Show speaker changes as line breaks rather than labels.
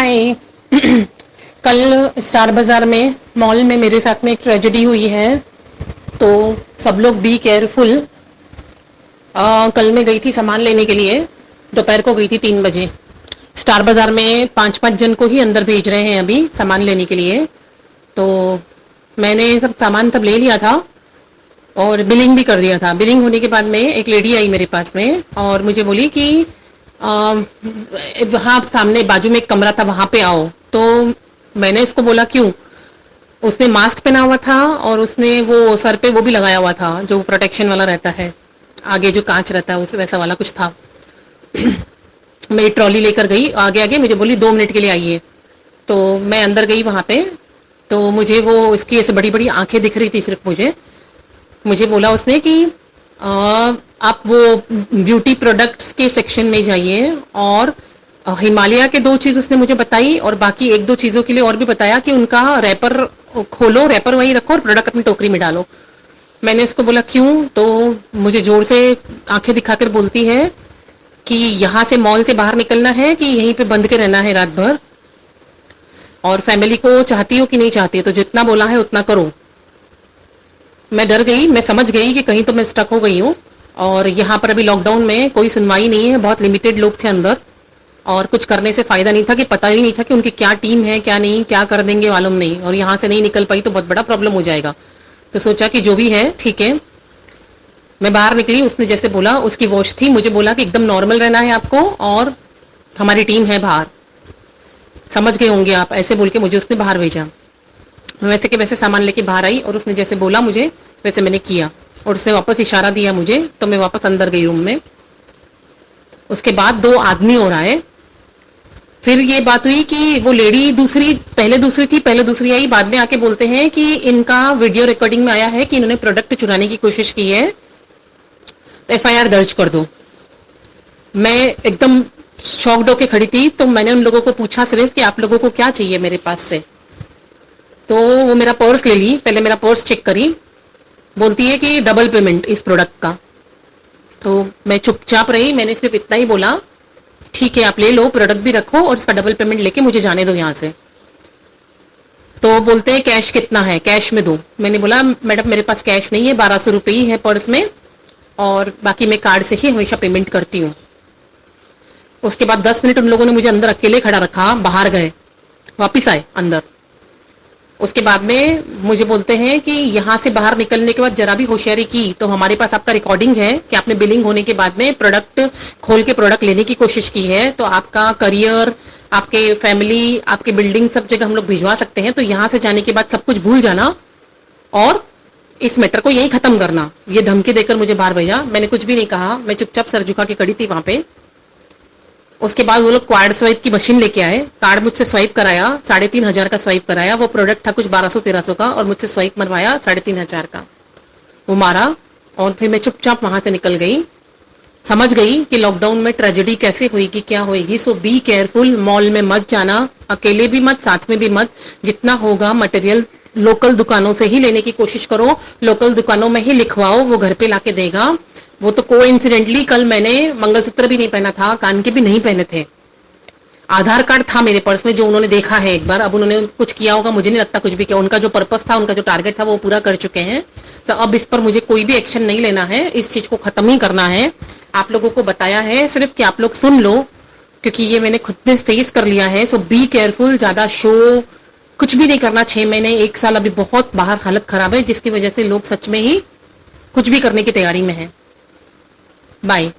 हाय। कल स्टार बाजार में मॉल में मेरे साथ में एक ट्रेजेडी हुई है, तो सब लोग बी केयरफुल। कल मैं गई थी सामान लेने के लिए, दोपहर को गई थी 3 बजे। स्टार बाजार में 5-5 जन को ही अंदर भेज रहे हैं अभी सामान लेने के लिए। तो मैंने सब सामान सब ले लिया था और बिलिंग भी कर दिया था। बिलिंग होने के बाद में एक लेडी आई मेरे पास में और मुझे बोली कि वहाँ सामने बाजू में एक कमरा था, वहां पे आओ। तो मैंने इसको बोला क्यों। उसने मास्क पहना हुआ था और उसने वो सर पे वो भी लगाया हुआ था जो प्रोटेक्शन वाला रहता है, आगे जो कांच रहता है उस वैसा वाला कुछ था। मेरी ट्रॉली लेकर गई आगे आगे, मुझे बोली 2 मिनट के लिए आइए। तो मैं अंदर गई वहां पे, तो मुझे वो इसकी ऐसे बड़ी बड़ी आंखें दिख रही थी सिर्फ मुझे। मुझे बोला उसने कि आप वो ब्यूटी प्रोडक्ट्स के सेक्शन में जाइए, और हिमालय के 2 चीज उसने मुझे बताई और बाकी 1-2 चीजों के लिए और भी बताया कि उनका रैपर खोलो, रैपर वहीं रखो और प्रोडक्ट अपनी टोकरी में डालो। मैंने उसको बोला क्यों, तो मुझे जोर से आंखें दिखाकर बोलती है कि यहाँ से मॉल से बाहर निकलना है कि यहीं पे बंद के रहना है रात भर, और फैमिली को चाहती हो कि नहीं चाहती हो, तो जितना बोला है उतना करो। मैं डर गई, मैं समझ गई कि कहीं तो मैं स्टक हो गई हूँ। और यहाँ पर अभी लॉकडाउन में कोई सुनवाई नहीं है, बहुत लिमिटेड लोग थे अंदर, और कुछ करने से फायदा नहीं था कि पता ही नहीं था कि उनकी क्या टीम है क्या नहीं, क्या कर देंगे मालूम नहीं, और यहाँ से नहीं निकल पाई तो बहुत बड़ा प्रॉब्लम हो जाएगा। तो सोचा कि जो भी है ठीक है। मैं बाहर निकली, उसने जैसे बोला, उसकी वॉच थी, मुझे बोला कि एकदम नॉर्मल रहना है आपको और हमारी टीम है बाहर, समझ गए होंगे आप, ऐसे बोल के मुझे उसने बाहर भेजा। वैसे के वैसे सामान लेके बाहर आई और उसने जैसे बोला मुझे वैसे मैंने किया, और उसने वापस इशारा दिया मुझे, तो मैं वापस अंदर गई रूम में। उसके बाद 2 आदमी और आए। फिर ये बात हुई कि वो लेडी दूसरी, पहले दूसरी थी, पहले दूसरी आई, बाद में आके बोलते हैं कि इनका वीडियो रिकॉर्डिंग में आया है कि इन्होंने प्रोडक्ट चुराने की कोशिश की है, तो एफआईआर दर्ज कर दो। मैं एकदम शॉक्ड होके खड़ी थी, तो मैंने उन लोगों को पूछा सिर्फ कि आप लोगों को क्या चाहिए मेरे पास से। तो वो मेरा पर्स ले ली, पहले मेरा पर्स चेक करी, बोलती है कि डबल पेमेंट इस प्रोडक्ट का। तो मैं चुपचाप रही, मैंने सिर्फ इतना ही बोला ठीक है आप ले लो, प्रोडक्ट भी रखो और इसका डबल पेमेंट लेके मुझे जाने दो यहाँ से। तो बोलते हैं कैश कितना है, कैश में दो। मैंने बोला मैडम मेरे पास कैश नहीं है, 1200 रुपये ही है पर्स में, और बाकी मैं कार्ड से ही हमेशा पेमेंट करती हूँ। उसके बाद 10 मिनट उन लोगों ने मुझे अंदर अकेले खड़ा रखा, बाहर गए, वापिस आए अंदर। उसके बाद में मुझे बोलते हैं कि यहाँ से बाहर निकलने के बाद जरा भी होशियारी की तो हमारे पास आपका रिकॉर्डिंग है कि आपने बिलिंग होने के बाद में प्रोडक्ट खोल के प्रोडक्ट लेने की कोशिश की है, तो आपका करियर, आपके फैमिली, आपकी बिल्डिंग सब जगह हम लोग भिजवा सकते हैं, तो यहाँ से जाने के बाद सब कुछ भूल जाना और इस मैटर को यही खत्म करना। ये धमकी देकर मुझे बाहर भेजा। मैंने कुछ भी नहीं कहा, मैं चुपचाप सर झुका के खड़ी थी वहां पे। उसके बाद वो लोग कार्ड स्वाइप की मशीन लेके आए, कार्ड मुझसे स्वाइप कराया, 3500 का स्वाइप कराया। वो प्रोडक्ट था कुछ 1200-1300 का, और मुझसे स्वाइप मरवाया 3500 का, वो मारा। और फिर मैं चुपचाप वहां से निकल गई। समझ गई कि लॉकडाउन में ट्रेजेडी कैसे होगी, क्या होगी। सो बी केयरफुल, मॉल में मत जाना, अकेले भी मत, साथ में भी मत। जितना होगा मटेरियल लोकल दुकानों से ही लेने की कोशिश करो, लोकल दुकानों में ही लिखवाओ, वो घर पे लाके देगा। वो तो कोइंसिडेंटली कल मैंने मंगलसूत्र भी नहीं पहना था, कान के भी नहीं पहने थे, आधार कार्ड था मेरे पर्स में जो उन्होंने देखा है एक बार। अब उन्होंने कुछ किया होगा, मुझे नहीं लगता कुछ भी किया। उनका जो पर्पस था, उनका जो टारगेट था वो पूरा कर चुके हैं। तो अब इस पर मुझे कोई भी एक्शन नहीं लेना है, इस चीज को खत्म ही करना है। आप लोगों को बताया है सिर्फ कि आप लोग सुन लो, क्योंकि ये मैंने खुद ने फेस कर लिया है। सो बी केयरफुल, ज्यादा शो कुछ भी नहीं करना। 6 महीने 1 साल अभी बहुत बाहर हालत खराब है, जिसकी वजह से लोग सच में ही कुछ भी करने की तैयारी में है। बाय।